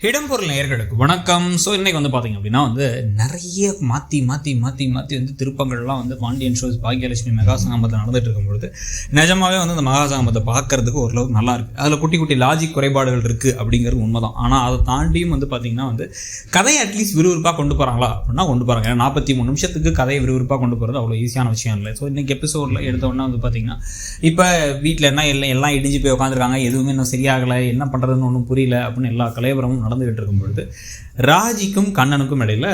இடம்பொருள் நேயர்களுக்கு வணக்கம். ஸோ இன்றைக்கி வந்து பார்த்திங்க அப்படின்னா நிறைய மாற்றி திருப்பங்கள்லாம் பாண்டியன் ஷோஸ் பாக்கியலட்சுமி மெகாசங்கமத்தில் நடந்துகிட்டு இருக்கும்பொழுது நிஜமாகவே அந்த மகாசங்கமத்தை பார்க்குறதுக்கு ஓரளவுக்கு நல்லா இருக்குது. அதில் குட்டி குட்டி லாஜிக் குறைபாடுகள் இருக்குது அப்படிங்கிறது உண்மைதான். ஆனால் அதை தாண்டியும் பார்த்திங்கன்னா கதையை அட்லீஸ்ட் விறுவிறுப்பாக கொண்டு போகிறாங்களா அப்படின்னா கொண்டு போகிறாங்க. ஏன்னா 43 நிமிஷத்துக்கு கதையை விறுவிறுப்பாக கொண்டு போகிறது அவ்வளோ ஈஸியான விஷயம் இல்லை. ஸோ இன்றைக்கி எபிசோடில் எடுத்தோடனே பார்த்திங்கன்னா இப்போ வீட்டில் எல்லாம் இடிஞ்சு போய் உட்காந்துருக்காங்க, எதுவுமே இன்னும் சரியாகலை, என்ன பண்ணுறதுன்னு ஒன்றும் புரியல அப்படின்னு எல்லா கலையபுரமும் நடந்துகிட்டு இருக்கும் பொழுது ராஜிக்கும் கண்ணனுக்கும் இடையில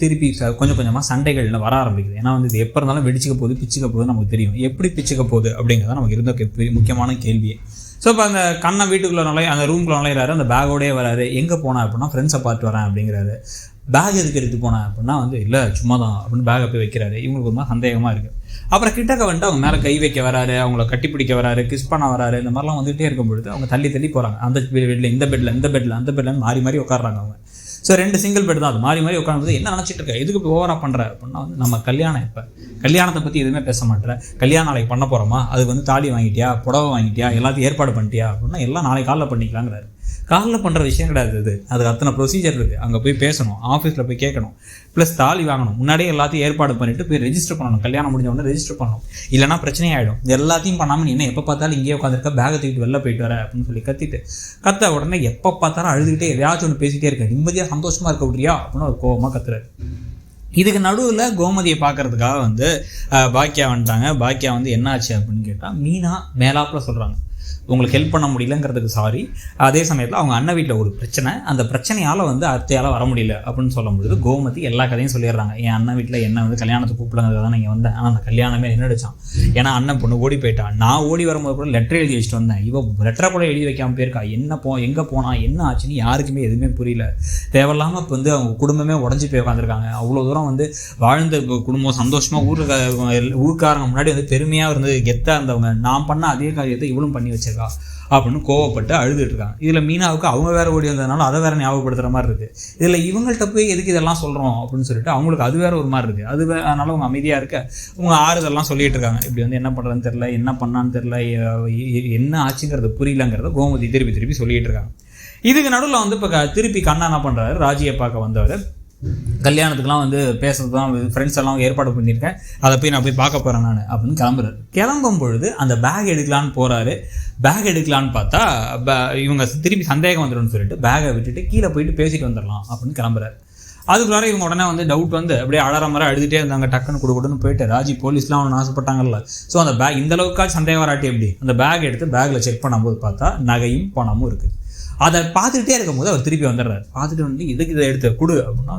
திருப்பி கொஞ்சம் கொஞ்சமாக சண்டைகள் வர ஆரம்பிக்குது. ஏன்னா இது எப்போ இருந்தாலும் வெடிச்சுக்க போகுது, பிச்சுக்க போகுது, நமக்கு தெரியும். எப்படி பிச்சுக்க போகுது அப்படிங்கிறத நமக்கு இருந்த முக்கியமான கேள்வியே. ஸோ இப்போ அந்த கண்ணன் வீட்டுக்குள்ள அந்த ரூம்குள்ள நுழையிறாரு, அந்த பேக்கோடே வராரு. எங்கே போனா அப்படின்னா ஃப்ரெண்ட்ஸை பார்த்து வரேன் அப்படிங்கிறாரு. பேக் எதுக்கு எடுத்து போனேன் அப்படின்னா இல்லை சும்மா தான் அப்படின்னு பேக்கை போய் வைக்கிறாரு. இவங்களுக்கு ஒரு மாதிரி சந்தேகமாக இருக்குது. அப்புறம் கிட்டக்க அவங்க மேலே கை வைக்க வராரு, அவங்கள கட்டி பிடிக்க வராரு, கிஸ் பண்ண வராரு. இந்த மாதிரிலாம் வந்துகிட்டே இருக்கும் பொழுது அவங்க தள்ளி போகிறாங்க. அந்த பெட்டில் இந்த பெட்டில் அந்த பெட்டில் மாறி உட்காடுறாங்க அவங்க. ஸோ 2 சிங்கிள் பெட் தான். அது மாறி உட்காந்து என்ன நினச்சிட்டு இருக்க, எதுக்கு இப்போ ஓவராக பண்ணுற அப்படின்னா நம்ம கல்யாணம், இப்போ கல்யாணத்தை பற்றி எதுவுமே பேச மாட்டேன். கல்யாணம் நாளைக்கு பண்ண போகிறோமா, அதுக்கு தாலி வாங்கிட்டியா, புடவை வாங்கிட்டியா, எல்லாத்தையும் ஏற்பாடு பண்ணிட்டியா அப்படின்னா எல்லாம் நாளைக்கு காலைல பண்ணிக்கலாங்கிறாரு. காலில் பண்ணுற விஷயம் கிடையாது. அதுக்கு அத்தனை ப்ரொசீஜர் இருக்குது. அங்கே போய் பேசணும், ஆஃபீஸில் போய் கேட்கணும், ப்ளஸ் தாலி வாங்கணும், முன்னாடியே எல்லாத்தையும் ஏற்பாடு பண்ணிவிட்டு போய் ரெஜிஸ்டர் பண்ணணும். கல்யாணம் முடிஞ்ச உடனே ரெஜிஸ்டர் பண்ணணும், இல்லைனா பிரச்சனையாகிடும். இது எல்லாத்தையும் பண்ணாமல் நீ என்ன எப்போ பார்த்தாலும் இங்கேயே உட்காந்துருக்க, பேகை தூக்கிட்டு வெளில போயிட்டு வர அப்படின்னு சொல்லி கத்த உடனே எப்போ பார்த்தாலும் அழுதுகிட்டே எதையாச்சும் ஒன்று பேசிகிட்டே இருக்க, நிம்மதியாக சந்தோஷமாக இருக்க முடியா அப்படின்னு ஒரு கோபமாக கத்துறாரு. இதுக்கு நடுவில் கோமதியை பார்க்கறதுக்காக பாக்கியா வந்துட்டாங்க. பாக்கியா என்ன ஆச்சு அப்படின்னு கேட்டால் மீனா மேலாப்பில் சொல்கிறாங்க, உங்களுக்கு ஹெல்ப் பண்ண முடியலங்கிறதுக்கு சாரி. அதே சமயத்தில் அவங்க அண்ணன் வீட்டில் ஒரு பிரச்சனை, அந்த பிரச்சனையால் அத்தையால் வர முடியல அப்படின்னு சொல்லும்பொழுது கோமதி எல்லா கதையும் சொல்லிடுறாங்க. என் அண்ணன் வீட்டில் என்ன கல்யாணத்துக்கு கூப்பிடுங்கிறது தான் நீங்கள் வந்தேன், ஆனால் அந்த கல்யாணமே நின்றுடுச்சான். ஏன்னா அண்ணன் பொண்ணு ஓடி போயிட்டான். நான் ஓடி வரும்போது கூட லெட்டர் எழுதி வச்சுட்டு வந்தேன், லெட்டரை கூட எழுதி வைக்காமல் போயிருக்கா. எங்கே போனா என்ன ஆச்சுன்னு யாருக்குமே எதுவுமே புரியல. தேவையில்லாமல் இப்போ அவங்க குடும்பமே உடஞ்சி போய் உட்காந்துருக்காங்க. அவ்வளோ தூரம் வாழ்ந்த குடும்பம் சந்தோஷமாக ஊருக்காரங்க முன்னாடி பெருமையாக கெத்தாக இருந்தவங்க நான் பண்ண அதே காரியத்தை இவளும் பண்ணி வச்சிருக்கா அப்படின்னு கோவப்பட்டு அழுதுட்டு இருக்காங்க. இதில் மீனாவுக்கு அவங்க வேற ஓடி வந்ததுனால அதை வேற ஞாபகப்படுத்துகிற மாதிரி இருக்குது. இதில் இவங்கள்ட்ட போய் எதுக்கு இதெல்லாம் சொல்கிறோம் அப்படின்னு சொல்லிட்டு அவங்களுக்கு அது வேற ஒரு மாதிரி இருக்குது. அதனால அவங்க அமைதியாக இருக்க அவங்க ஆறுதெல்லாம் சொல்லிட்டு இருக்காங்க. இப்படி என்ன பண்ணுறதுன்னு தெரில, என்ன பண்ணான்னு தெரில, என்ன ஆச்சுங்கிறது புரியலங்கிறத கோமதி திருப்பி சொல்லிட்டு இருக்காங்க. இதுக்கு நடுவில் இப்போ திருப்பி கண்ணா என்ன பண்ணுறாரு, ராஜியை பார்க்க வந்தவர் கல்யாணத்துக்குலாம் பேசுறது தான் ஃப்ரெண்ட்ஸ் எல்லாம் ஏற்பாடு பண்ணியிருக்கேன், அதை போய் நான் போய் பார்க்க போகிறேன் நான் அப்படின்னு கிளம்புறாரு. கிளம்பும் பொழுது அந்த பேக் எடுக்கலான்னு போகிறாரு. பேக் எடுக்கலான்னு பார்த்தா இவங்க திருப்பி சந்தேகம் வந்துடும்னு சொல்லிட்டு பேகை விட்டுட்டு கீழே போயிட்டு பேசிட்டு வந்துடலாம் அப்படின்னு கிளம்புறாரு. அதுக்குள்ளார இவங்க உடனே டவுட் அப்படியே அழற மாதிரி அழுதுகிட்டே இருந்தாங்க. டக்குன்னு கொடுன்னு போயிட்டு ராஜி போலீஸ்லாம் அவனு ஆசைப்பட்டாங்கல்ல. ஸோ அந்த பேக் இந்த அளவுக்காச்சும் சந்தேகம் வராட்டி எப்படி அந்த பேக் எடுத்து பேக்கில் செக் பண்ணும்போது பார்த்தா நகையும் பணமும் இருக்குது. அதை பார்த்துக்கிட்டே இருக்கும்போது அவர் திருப்பி வந்துடுறாரு. பார்த்துட்டு இதுக்கு இதை எடுத்து கொடு அப்படின்னா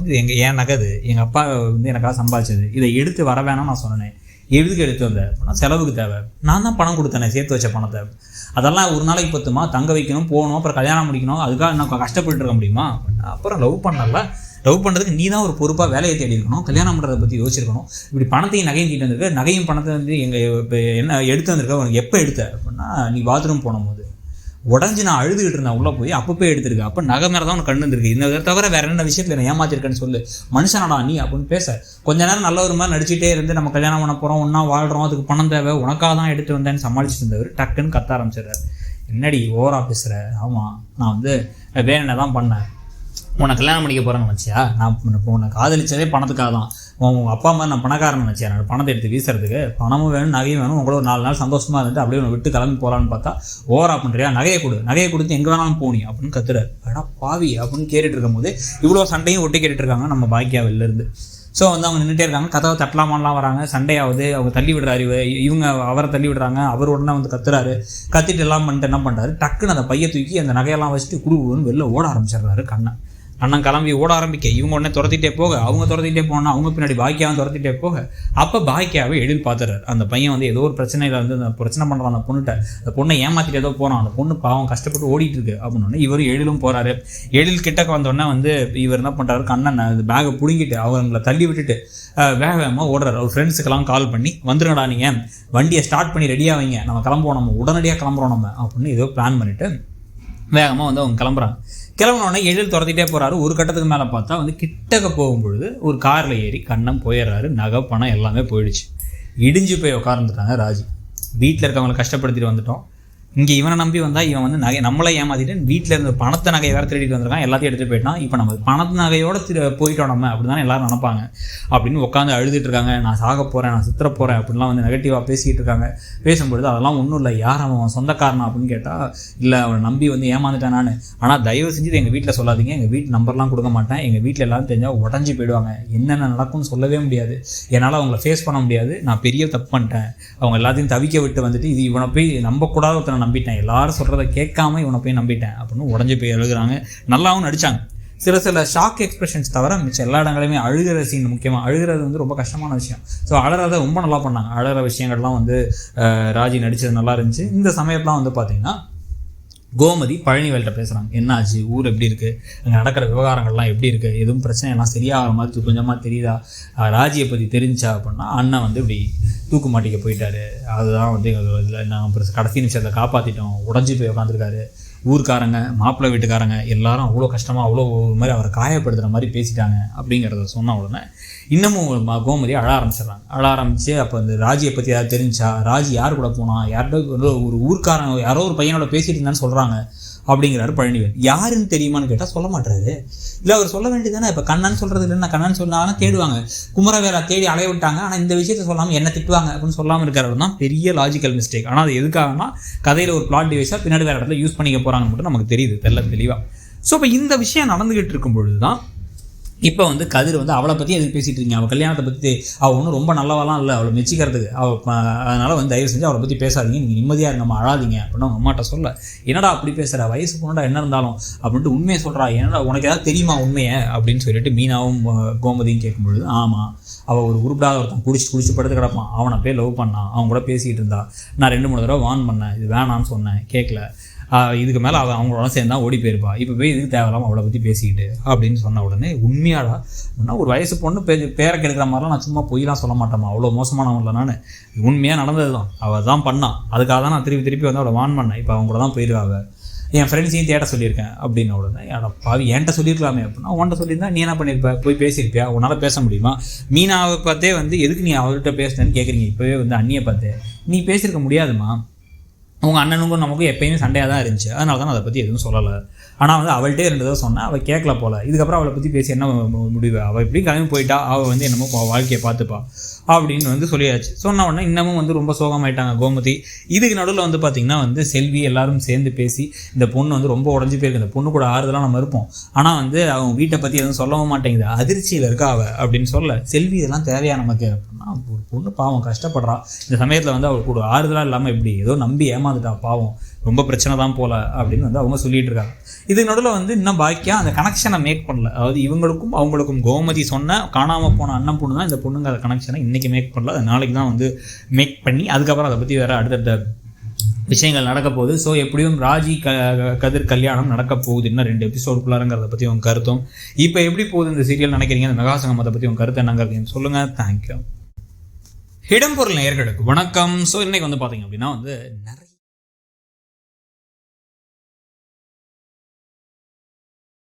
என் நகது எங்கள் அப்பா எனக்காக சம்பாதிச்சது, இதை எடுத்து வர வேணாம் நான் சொன்னேன். எதுக்கு எடுத்து வந்தேன் அப்படின்னா செலவுக்கு தேவை, நான் தான் பணம் கொடுத்தேனே, சேர்த்து வச்ச பணத்தை. அதெல்லாம் ஒரு நாளைக்கு பத்துமா, தங்க வைக்கணும், போகணும், அப்புறம் கல்யாணம் முடிக்கணும், அதுக்காக நான் கஷ்டப்பட்டு இருக்க முடியுமா? அப்புறம் லவ் பண்ணுறதுக்கு நீ தான் ஒரு பொறுப்பாக வேலையை தேடி இருக்கணும், கல்யாணம் பண்ணுறதை பற்றி யோசிச்சிருக்கணும். இப்படி பணத்தையும் நகையும் தீட்டு வந்திருக்க, நகையும் பணத்தை எங்கள் என்ன எடுத்து வந்திருக்க, உனக்கு எப்போ எடுத்த அப்படின்னா நீ பாத்ரூம் போகும்போது உடஞ்சி நான் அழுதுகிட்டு இருந்தேன், உள்ளே போய் அப்போ போய் எடுத்துருக்கு, அப்போ நகை மேலே தான் உனக்கு கண்ணு இருந்திருக்கு, இந்த தவிர வேற என்ன விஷயத்தில் என்ன ஏமாத்திருக்கேன்னு சொல்லு, மனுஷனாடா நீ அப்படின்னு பேச. கொஞ்ச நேரம் நல்ல ஒரு மாதிரி நடிச்சிட்டே இருந்து நம்ம கல்யாணம் பண்ண போகிறோம், ஒன்றா வாழ்கிறோம், அதுக்கு பணம் தேவை, உனக்காக தான் எடுத்து வந்தேன்னு சமாளிச்சுட்டு இருந்தவர் டக்குன்னு கத்த ஆரம்பிச்சிடுறாரு. என்னடி ஓவரா பேசுகிற? ஆமாம் நான் வேணும்னே தான் பண்ணேன், உன்னை கல்யாணம் பண்ணிக்க போகிறேன்னு நினச்சியா? நான் உன்னை காதலிச்சதே பணத்துக்காக தான். உங்கள் அப்பா அம்மா நான் பணக்காரன் நினச்சேன், நான் பணத்தை எடுத்து வீசுறதுக்கு. பணமும் வேணும், நகையும் வேணும், உங்களோட 4 நாள் சந்தோஷமாக இருந்துட்டு அப்படியே உன்னை விட்டு கிளம்பி போகலான்னு பார்த்தா ஓவரா பண்ணுறியா? நகையை கொடுத்து எங்கே வேணாலும் போனி அப்படின்னு கத்துறாரு. வேணா பாவி அப்படின்னு கேட்டுட்டு இருக்கும் போது இவ்வளோ சண்டையும் ஒட்டி கேட்டுட்டு இருக்காங்க நம்ம பாக்கியா வெளிலேருந்து. ஸோ அவங்க நின்றுட்டே இருக்காங்க, கதவை தட்டலாமான்லாம் வராங்க, சண்டையாவது. அவங்க தள்ளி விடுறாரு, இவங்க அவரை தள்ளி விடுறாங்க, அவர் உடனே கத்துறாரு. கத்திட்டு எல்லாம் பண்ணிட்டு என்ன பண்ணுறாரு, டக்குன்னு அந்த பையை தூக்கி அந்த நகையெல்லாம் வச்சுட்டு குடுன்னு வெளில ஓட ஆரம்பிச்சிடுறாரு கண்ணன். அண்ணன் கிளம்பி ஓட ஆரம்பிக்க இவங்க உடனே துரத்திட்டே போக, அவங்க துரத்திட்டே போனால் அவங்க பின்னாடி பாக்கியாவும் துரத்திட்டே போக, அப்போ பாக்கியாவை எழில் பார்த்துறாரு. அந்த பையன் ஏதோ ஒரு பிரச்சனையில் அந்த பிரச்சனை பண்ணுறான் அந்த பொண்ணுகிட்ட. அந்த பொண்ணை ஏமாற்றிட்டு ஏதோ போகிறான், அந்த பொண்ணு பாவம் கஷ்டப்பட்டு ஓடிட்டு இருக்கு அப்படின்னு இவரும் எழிலும் போகிறாரு. எழில் கிட்டக்க வந்தோடனே இவர் என்ன பண்ணுறாரு, கண்ணன் அந்த பேகை பிடுங்கிட்டு அவங்களை தள்ளி விட்டுட்டு வேகமாக ஓடுறாரு. அவர் ஃப்ரெண்ட்ஸுக்கெல்லாம் கால் பண்ணி வந்துருங்கடா, நீங்கள் வண்டியை ஸ்டார்ட் பண்ணி ரெடியாக வைங்க, நம்ம கிளம்புவோம், நம்ம உடனடியாக கிளம்புறோம் நம்ம அப்படின்னு ஏதோ பிளான் பண்ணிவிட்டு வேகமாக அவங்க கிளம்புறாங்க. கிளம்பினோடனே எழில் துரத்திட்டே போகிறாரு. ஒரு கட்டத்துக்கு மேலே பார்த்தா கிட்டக்க போகும்பொழுது ஒரு காரில் ஏறி கண்ணன் போயிடுறாரு. நகை பணம் எல்லாமே போயிடுச்சு. இடிஞ்சு போய் உட்கார்ந்துட்டாங்க ராஜி. வீட்டில் இருக்கவங்களை கஷ்டப்படுத்திட்டு வந்துட்டோம், இங்கே இவனை நம்பி வந்தால் இவன் வந்து நம்மளை ஏமாத்திட்டு வீட்டில் இருந்த பணத்தை நகையை வேறு திருடிட்டு வந்திருக்கான், எல்லாத்தையும் எடுத்துகிட்டு போயிட்டான். இப்போ நம்ம பணத்து நகையோடு போயிட்டோம் நம்ம அப்படி தானே எல்லோரும் நினைப்பாங்க அப்படின்னு உட்காந்து அழுதுட்டு இருக்காங்க. நான் சாக போகிறேன், நான் சித்திர போகிறேன் அப்படின்லாம் வந்து நெகட்டிவாக பேசிக்கிட்டு இருக்காங்க. பேசும்பொழுது அதெல்லாம் ஒன்றும் இல்லை, யார் அவன் சொந்தக்காரனா அப்படின்னு கேட்டால் இல்லை அவனை நம்பி வந்து ஏமாந்துட்டேன் நான். ஆனால் தயவு செஞ்சு எங்கள் வீட்டில் சொல்லாதீங்க, எங்கள் வீட்டு நம்பர்லாம் கொடுக்க மாட்டேன், எங்கள் வீட்டில் எல்லாரும் தெரிஞ்சால் உடஞ்சி போயிடுவாங்க, என்னென்ன நடக்கும்னு சொல்லவே முடியாது, என்னால் அவங்கள ஃபேஸ் பண்ண முடியாது, நான் பெரிய தப்பு பண்ணிட்டேன், அவங்க எல்லாத்தையும் தவிக்க விட்டு வந்துட்டு இது இவனை போய் நம்பக்கூடாத ஒருத்தனை நம்பிட்டேன், எல்லாரும் சொல்கிறத கேட்காம இவனை போய் நம்பிட்டேன் அப்படின்னு உடஞ்சி போய் எழுதுறாங்க. நல்லாவும் நடித்தாங்க. சில ஷாக் எக்ஸ்பிரஷன்ஸ் தவிர மிச்சம் எல்லா இடங்களையுமே அழுகிற சீன், முக்கியமாக அழுகிறது வந்து ரொம்ப கஷ்டமான விஷயம். ஸோ அழறதை ரொம்ப நல்லா பண்ணாங்க. அழகிற விஷயங்கள்லாம் வந்து ராஜி நடித்தது நல்லா இருந்துச்சு. இந்த சமயத்துலாம் வந்து பார்த்திங்கன்னா கோமதி பழனிவேல்கிட்ட பேசுகிறாங்க, என்ன ஆச்சு, ஊர் எப்படி இருக்குது, அங்கே நடக்கிற விவகாரங்கள்லாம் எப்படி இருக்குது, எதுவும் பிரச்சனை எல்லாம் சரியாகிற மாதிரி கொஞ்சமாக தெரியுதா, ராஜியை பற்றி தெரிஞ்சா அப்படின்னா அண்ணன் வந்து இப்படி தூக்கு மாட்டிக்க போயிட்டாரு, அதுதான் வந்து இதில் நாங்கள் கடைசி நிமிஷத்தில் காப்பாற்றிட்டோம், உடஞ்சி போய் உட்காந்துருக்காரு, ஊருக்காரங்க மாப்பிள்ளை வீட்டுக்காரங்க எல்லாரும் அவ்வளோ கஷ்டமாக அவ்வளோ ஒரு மாதிரி அவரை காயப்படுத்துகிற மாதிரி பேசிட்டாங்க அப்படிங்கிறத சொன்ன உடனே இன்னமும் கோமதி அழ ஆரம்பிச்சிடுறாங்க. அழ ஆரம்பித்து அப்போ இந்த ராஜியை பற்றி யாரும் தெரிஞ்சா, ராஜி யார் கூட போனா, யார்கிட்ட ஒரு ஊருக்காரங்க யாரோ ஒரு பையனோட பேசிட்டு இருந்தான்னு சொல்கிறாங்க அப்படிங்கிறாரு பழனிவேல். யாருன்னு தெரியுமான்னு கேட்டால் சொல்ல மாட்டாரு. இல்லை அவர் சொல்ல வேண்டியதானே, இப்போ கண்ணன் சொல்கிறது இல்லைன்னா கண்ணன் சொன்னாலும் தேடுவாங்க, குமரவேலா தேடி அலைய விட்டாங்க, ஆனால் இந்த விஷயத்த சொல்லாமல் என்ன திட்டுவாங்க அப்படின்னு சொல்லாமல் இருக்கிறது தான் பெரிய லாஜிக்கல் மிஸ்டேக். ஆனால் அது எதுக்காகனா கதையில் ஒரு பிளாட் டிவைஸாக பின்னாடி வேறு இடத்துல யூஸ் பண்ணிக்க போகிறாங்கன்னு மட்டும் நமக்கு தெரியுது தெளிவாக. ஸோ இப்போ இந்த விஷயம் நடந்துகிட்டு இருக்கும் பொழுது தான் இப்போ வந்து கதிர் வந்து அவளை பற்றி எதுக்கு பேசிகிட்டு இருக்கீங்க, அவள் கல்யாணத்தை பற்றி அவள் ஒன்றும் ரொம்ப நல்லவாலாம் இல்லை, அவளை மெச்சிக்கிறதுக்கு அதனால் வந்து தயவு செஞ்சு அவளை பற்றி பேசாதீங்க, நீங்கள் நிம்மதியாக இருங்க, நம்ம அழாதீங்க அப்படின்னு அவங்க அம்மாட்ட சொல்ல, என்னடா அப்படி பேசுகிற, வயசு பொண்ணுடா என்ன இருந்தாலும் அப்படின்ட்டு உண்மையை சொல்கிறா, என்னடா உனக்கு ஏதாவது தெரியுமா உண்மையை அப்படின்னு சொல்லிட்டு மீனாவும் கோமதியும் கேட்கும்பொழுது ஆமாம் அவள் ஒரு உருப்படாத ஒருத்தன் குடிச்சு படுத்து கிடப்பான், அவனை போய் லவ் பண்ணான், அவன் கூட பேசிகிட்டு இருந்தா, நான் 2-3 தடவை வார்ன் பண்ணேன், இது வேணான்னு சொன்னேன் கேட்கல, இதுக்கு மேலே அவங்களோட சேர்ந்தா ஓடி போயிருப்பா, இப்போ போய் இதுக்கு தேவையில்லாமல் அவளை பற்றி பேசிக்கிட்டு அப்படின்னு சொன்ன உடனே உண்மையாடா ஒரு வயசு பொண்ணு பேரை கெடுக்கிற மாதிரிலாம் நான் சும்மா பொய்லாம் சொல்ல மாட்டேம்மா, அவ்வளோ மோசமானவங்கள நான், உண்மையாக நடந்தது தான், அவள் தான் பண்ணான், அதுக்காக தான் நான் திருப்பி வந்து அவளை வார்ன் பண்ணேன், இப்போ அவங்க கூட தான் போயிருக்காங்க, என் ஃப்ரெண்ட்ஸையும் தேட சொல்லியிருக்கேன் அப்படின்ன உடனே பாவி என்கிட்ட சொல்லியிருக்கலாமே அப்படின்னா, உன்கிட்ட சொல்லியிருந்தா நீ என்ன பண்ணியிருப்ப, போய் பேசியிருப்பியா, உன்னால் பேச முடியுமா, மீனாவை பார்த்தே வந்து எதுக்கு நீ அவர்கிட்ட பேசுனேன்னு கேட்குறீங்க, இப்போவே வந்து அண்ணியை பார்த்தே நீ பேசியிருக்க முடியாதுமா, உங்கள் அண்ணனுக்கும் நமக்கும் எப்பயுமே சண்டையாக தான் இருந்துச்சு, அதனால தான் அதை பற்றி எதுவும் சொல்லலை, ஆனால் வந்து அவள்கிட்டே 2 தடவை சொன்னேன், அவள் கேட்கல போல், இதுக்கப்புறம் அவளை பற்றி பேசி என்ன முடிவு, அவள் எப்படி கிளம்பி போயிட்டா, அவள் வந்து என்னமோ வாழ்க்கையை பார்த்துப்பா அப்படின்னு வந்து சொல்லியாச்சு. சொன்ன உடனே இன்னமும் வந்து ரொம்ப சோகமாயிட்டாங்க கோமதி. இதுக்கு நடுவில் வந்து பார்த்திங்கன்னா வந்து செல்வி எல்லாரும் சேர்ந்து பேசி இந்த பொண்ணு வந்து ரொம்ப உடஞ்சி போயிருக்கு, இந்த பொண்ணு கூட ஆறுதலாக நம்ம இருப்போம், ஆனால் வந்து அவங்க வீட்டை பற்றி எதுவும் சொல்லவும் மாட்டேங்குது, அதிர்ச்சியில் இருக்கா அவள் அப்படின்னு சொல்ல, செல்வி இதெல்லாம் தேவையா நமக்கு அப்படின்னா, ஒரு பொண்ணு பாவம் கஷ்டப்படுறா, இந்த சமயத்தில் வந்து அவள் கூட ஆறுதலாக இல்லாமல் எப்படி ஏதோ நம்பி ஏமாந்துட்டா பாவம், ரொம்ப பிரச்சனை தான் போல அப்படின்னு வந்து அவங்க சொல்லிட்டு இருக்காங்க. இதுக்கு நடுவில் வந்து இன்னும் பாக்கியாக அந்த கனெக்ஷனை மேக் பண்ணல, அதாவது இவங்களுக்கும் அவங்களுக்கும் கோமதி சொன்ன காணாமல் போன அண்ணன் பொண்ணு தான் இந்த பொண்ணுங்க அந்த கனெக்ஷனை இன்றைக்கி மேக் பண்ணல, அது நாளைக்கு தான் வந்து மேக் பண்ணி அதுக்கப்புறம் அதை பற்றி வேறு அடுத்தடுத்த விஷயங்கள் நடக்க போகுது. ஸோ எப்படியும் ராஜி கதிர் கல்யாணம் நடக்க போகுது, இன்னும் 2 எபிசோடுக்குள்ளாரங்கிறத பற்றி உங்கள் கருத்தும், இப்போ எப்படி போகுது இந்த சீரியல் நினைக்கிறீங்க, இந்த மெகாசங்கமத்தை பற்றி உங்கள் கருத்து என்னங்கிறதையும் சொல்லுங்கள். தேங்க்யூ. இடம்பொருள் நேயர்களுக்கு வணக்கம். ஸோ இன்றைக்கி வந்து பார்த்தீங்க அப்படின்னா வந்து நிறைய